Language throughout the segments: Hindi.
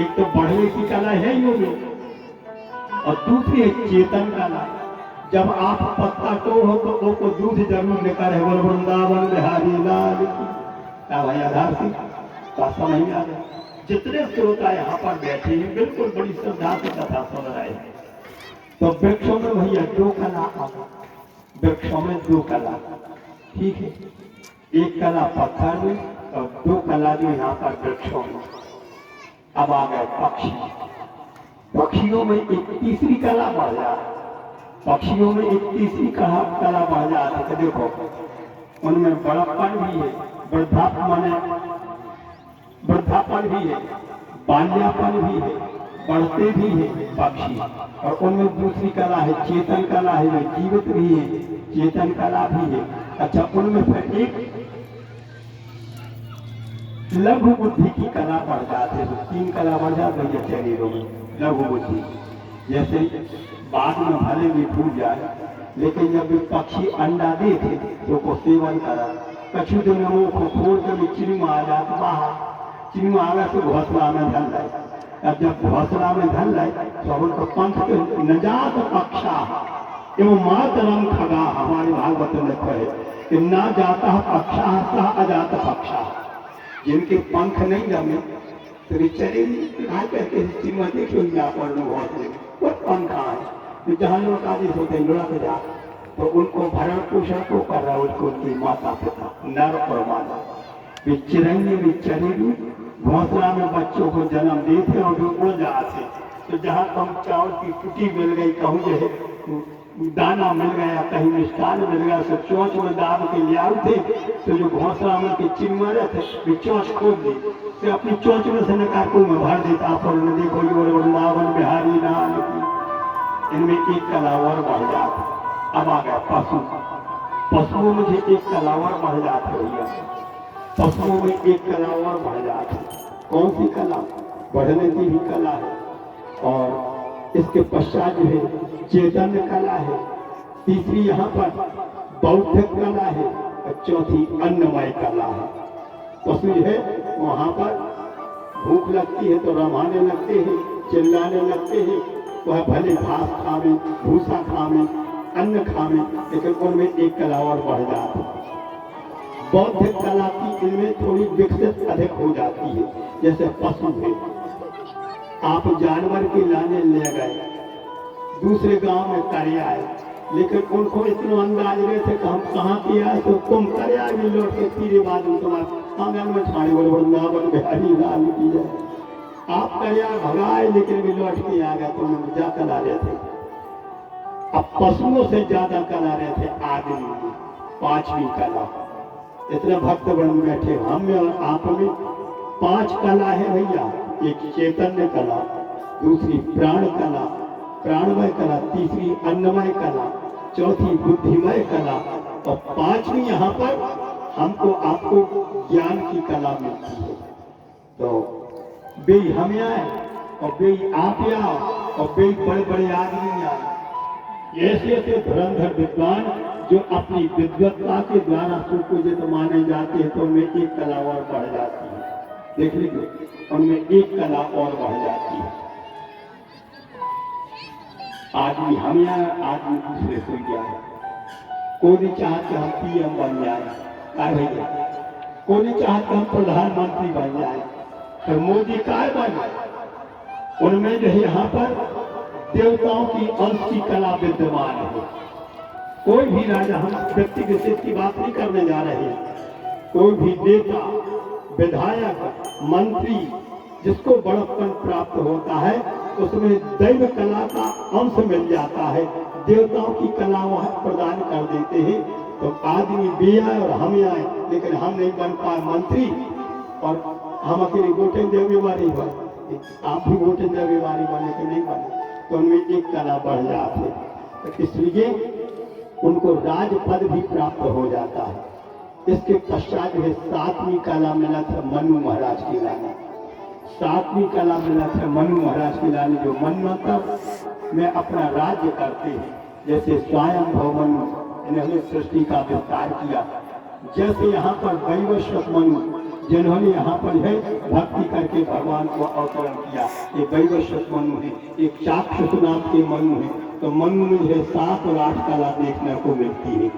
एक तो बढ़ने की कला है ही में, और दूसरी है चेतन कला। जब आप पत्ता तो हो तो वो को दूध जरूर लेकर है, बोल वृंदावन बिहारी लाल की। क्या भाई आधार सिंह बात समझ में आ गया? जितने श्रोता यहाँ पर बैठे हैं बिल्कुल बड़ी श्रद्धा से कथा सुन रहे हैं। तो वृक्षों में भैया दो कला आ गई, वृक्षों में दो कला, ठीक है। एक कला पत्थर में और दो कला जो यहाँ पर वृक्षों में। अब आ गए पक्षी, पक्षियों में एक तीसरी कला बढ़ जाती, पक्षियों में एक तीसरी कला बढ़ जाती है। देखो उनमें बड़प्पन भी है, वृद्धापन भी है, बाल्यापन भी है, बढ़ते भी है पक्षी। और उनमें दूसरी कला है चेतन कला है, वे जीवित भी है, चेतन कला भी है। अच्छा, उनमें फिर एक लघु बुद्धि की कला बढ़ जाती है। तो तीन कला बढ़ जाती है शरीरों में। लघु बुद्धि जैसे बाद में भले भी फूट जाए, लेकिन जब पक्षी अंडा देते तो को सेवन करा, कछु दिन मुंह को खोल कर चिड़िया आ जाती बाहर, चिड़िया आगे से घोंसला में धन जाए। अब जब घोंसला में धन जाए तो उनको पंख के नजात पक्षा एवं मातरम खगा, हमारे भागवत में कहे कि ना जाता पक्षा सह अजात पक्षा। जिनके पंख नहीं जमे तो चले कहते हैं चिड़िया देखिए यहाँ पर लोग वो पंख है, जहाँ लोग आदेश होते हैं लुढ़क जा, तो उनको भरण पोषण को कर रहा है उसको उनकी माता पिता नर और माता। वे चिरंगे वे चरेलू घोंसला में बच्चों को जन्म देते और जो उड़ जाते। तो जहाँ कम चावल की कुटी मिल गई, कहूँ जो है दाना मिल गया, कहीं मिष्ठान मिल गया, तो चोंच में दाब के ले आते। तो जो घोंसला में के चिड़िया रहते वे चोंच खोद दी, तो अपनी चोंच में से निकाल को में भर देता। आप देखो ये वृंदावन बिहारी लाल की। इनमें एक कला और बढ़ जाती। अब आ गया पशु, पशुओं में एक कला और बढ़ जाती भैया, पशुओं में एक कला और बढ़ जाती। कौन सी कला? बढ़ने की भी कला है, और इसके पश्चात जो है चैतन्य कला है, तीसरी यहाँ पर बौद्धिक कला है, और चौथी अन्नमय कला है। पशु है वहाँ पर भूख लगती है तो रमाने लगते हैं, चिल्लाने लगते हैं, वह भले घास खावे, भूसा खावे, अन्न खावे, लेकिन उनमें एक कला और बढ़ जाती है। बौद्धिक कला की इनमें थोड़ी विकसित अधिक हो जाती है। जैसे पशु है, आप जानवर के लाने ले गए दूसरे गांव में तरिया है, लेकिन उनको इतना अंदाज रहे थे कि हम कहाँ के आए, तो तुम तरिया भी लौट के तीरे बाद तुम्हारे आंगन में ठाड़ी बोले वृंदावन बिहारी लाल की जाए। आप तरिया भगाए लेकिन भी लौट के आ गए, तो उन्होंने जा कला रहे थे। अब पशुओं से ज्यादा कला रहे थे आदमी की, पांचवी कला। इतने भक्त बन बैठे हम में और आप में। पांच कला है भैया, एक चैतन्य कला, दूसरी प्राण कला, प्राणमय कला, तीसरी अन्नमय कला, चौथी बुद्धिमय कला, और पांचवी यहाँ पर हमको आपको ज्ञान की कला मिलती है। तो बे हम आए और बे आप आओ और बे बड़े बड़े आदमी आए। ऐसे ऐसे धुरंधर विद्वान जो अपनी विद्वत्ता के द्वारा सुपूजित माने जाते हैं, तो उनमें एक कला और बढ़ जाती है। देख लीजिए, उनमें एक कला और बढ़ जाती है। आदमी हम यहाँ, आदमी दूसरे को गया है। कोई नहीं चाहते हम पीएम बन जाए, भैया कोई नहीं चाहते हम प्रधानमंत्री बन जाए, तो मोदी काय बने? उनमें जो है यहाँ पर देवताओं की अंश की कला विद्यमान है। कोई भी राजा, हम व्यक्ति विशेष की बात नहीं करने जा रहे हैं, कोई भी नेता, विधायक, मंत्री जिसको बड़प्पन प्राप्त होता है उसमें दैव कला का अंश मिल जाता है, देवताओं की कला वह प्रदान कर देते हैं। तो आदमी भी आए और हम आए, लेकिन हम नहीं बन पाए मंत्री, और हम अकेले गोटे देववारी बने, आप भी गोटे देववारी बने कि नहीं बने, तो उनमें एक कला बढ़ जाती है। तो इसलिए उनको राजपद भी प्राप्त हो जाता है। इसके पश्चात जो है सातवीं कला मिला था मनु महाराज की लाने, सातवीं कला मिला था मनु महाराज की लाने, जो मन्वंतर में अपना राज्य करते हैं। जैसे स्वयं भव मनु, इन्होंने सृष्टि का विस्तार किया। जैसे यहाँ पर वैवस्वत मनु जिन्होंने यहाँ पर है भक्ति करके भगवान को अवतरण किया। एक वैवस्वत मनु है, एक चाक्षुष नाम के मनु है। तो मनु में जो 7 और 8 कला देखने को मिलती है।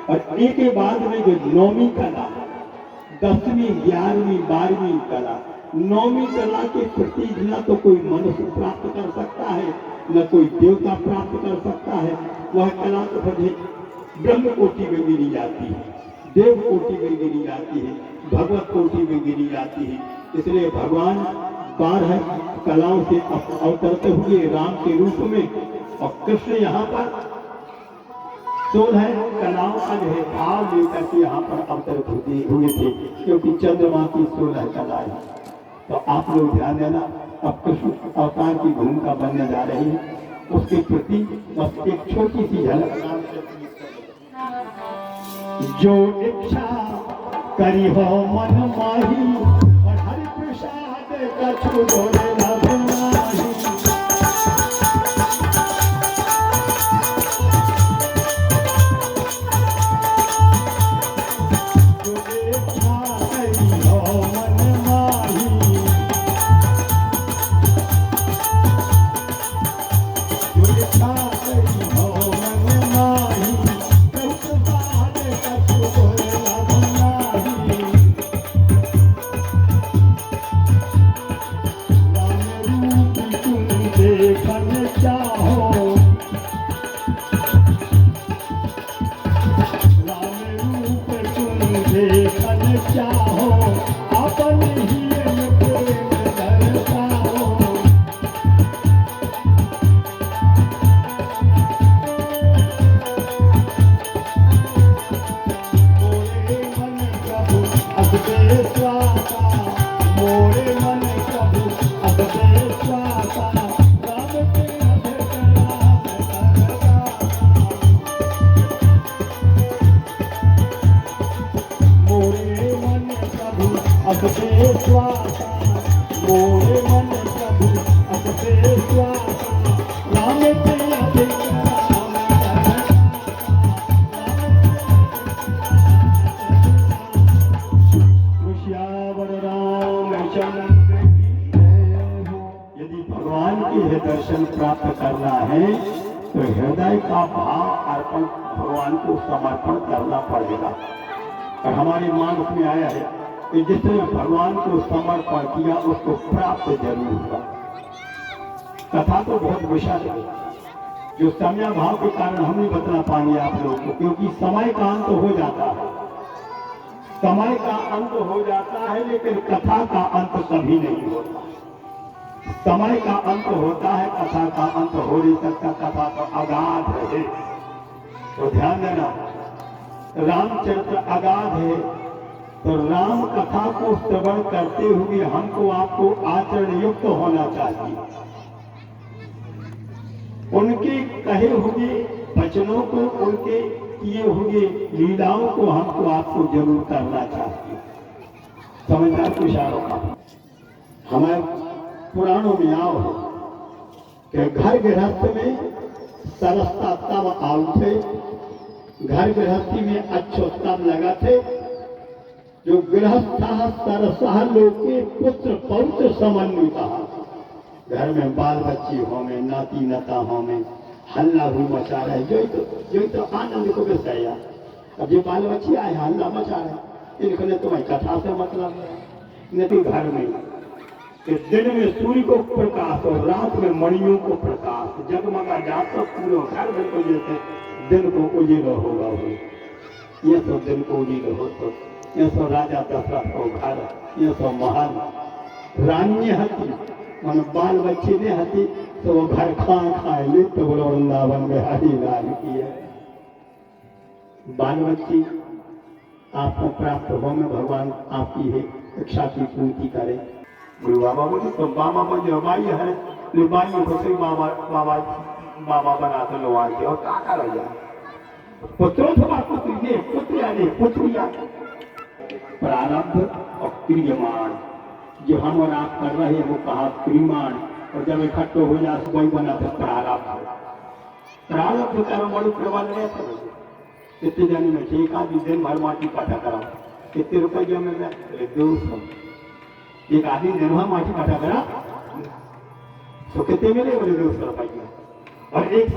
और एक के बाद में जो 9वीं कला, 10वीं 11वीं 12वीं कला, 9वीं कला के प्रति न तो कोई मनुष्य प्राप्त कर सकता है, न कोई देवता प्राप्त कर सकता है। वह कला तो फिर ब्रह्म कोटि में गिनी जाती है, देव कोटि में गिनी जाती है, भगवत कोटि में गिनी जाती है। इसलिए भगवान 12 कलाओं से अवतरते हुए राम के रूप में, और कृष्ण यहाँ पर 16 कलाओं का जो है भाव लेकर के यहाँ पर अवतरित हुए थे, क्योंकि चंद्रमा की 16 कलाएं। तो आप लोग ध्यान देना, अब कृष्ण अवतार की भूमिका बनने जा रही है, उसके प्रति बस एक छोटी सी झलक। जो इच्छा करी हो मन माही, और हरि प्रसाद कछु बोले न बिनाही। जो इच्छा करी हो मन माही, जो इच्छा करी हो मन माही, प्रसाद कछु बोले न बिनाही। देखन चाहो, राम रूप तुम देखन चाहो, अपन ही प्रेम दर्शाओ। मोरे मन प्रभु अब बेस्वासा, मोरे मन प्रभु अब बेस्वासा, राम के मोरे मन प्रभु अब बेस्वासा, मोरे मन प्रभु अब बेस्वासा, राम के अधिक राम श्यावर रामचंद्र की जय हो। यदि भगवान के है दर्शन प्राप्त करना है तो हृदय का भाव अर्पण भगवान को समर्पण करना पड़ेगा। और हमारे मानस में आया है कि जिसने भगवान को समर्पण किया उसको प्राप्त जरूर होगा। कथा तो बहुत विशाल है, जो समय भाव के कारण हम नहीं बता पाएंगे आप लोगों को, क्योंकि समय का अंत हो जाता है, समय का अंत हो जाता है, लेकिन कथा का अंत कभी नहीं होता। समय का अंत होता है, कथा का अंत हो नहीं सकता। कथा तो अगाध है, तो ध्यान देना, रामचरित्र अगाध है। तो राम कथा को श्रवण करते हुए हमको आपको आचरण युक्त होना चाहिए। उनके कहे हुए वचनों को, उनके किए हुए लीलाओं को हमको आपको जरूर करना चाहिए। समझदार को इशारों का हमारे पुराणों में आओ है कि घर गृहस्थ में सरसता तब आउ थे, घर गृहस्थी में अच्छो तब लगा थे। जो गृहस्थ सरसह लोके पुत्र पौत्र समन्विता, घर में बाल बच्ची हो में, नाती नता हो में, हल्ला भी मचा रहे, जो तो आनंद को बेसाया। अब जो बाल बच्ची आए हल्ला मचा रहे, इनके तुम्हें कथा से मतलब नहीं तो घर में कि दिन में सूर्य को प्रकाश और रात में मणियों को प्रकाश जगमगा जाता, पूरे घर में को जैसे दिन को उजीलो होगा हो। ये तो दिन को उजीलो हो, तो ये तो राजा दशरथ को घर, ये तो महान रानी हती, मन बाल बच्चे ने हती, तो वो घर खाए ले तो बोलो वृंदावन में हरी लाल की है। बाल बच्ची आपको प्राप्त हो में भगवान आपकी है इच्छा की पूर्ति करे। गुरु बाबा बोले तो बाबा बन जो बाई है, बाई को से बाबा बाबा बाबा बना तो लो आके और क्या कर रहा है। पुत्रों से बात पुत्री ने पुत्रिया ने पुत्रिया प्रारब्ध और क्रियमाण जो हम और आप कर रहे हैं वो कहा क्रियमाण, और जब इकट्ठे हो जाए वही बना तो प्रारब्ध। प्रारब्ध कर्म बड़ी प्रबल है, इतने जाने में ठीक आदमी दिन भर माटी काटा करा कितने रुपये मिल रहा है? बोले 200। एक आदमी निर्भा माटी काटा करा तो कितने मिले? बोले 200 रुपये। और एक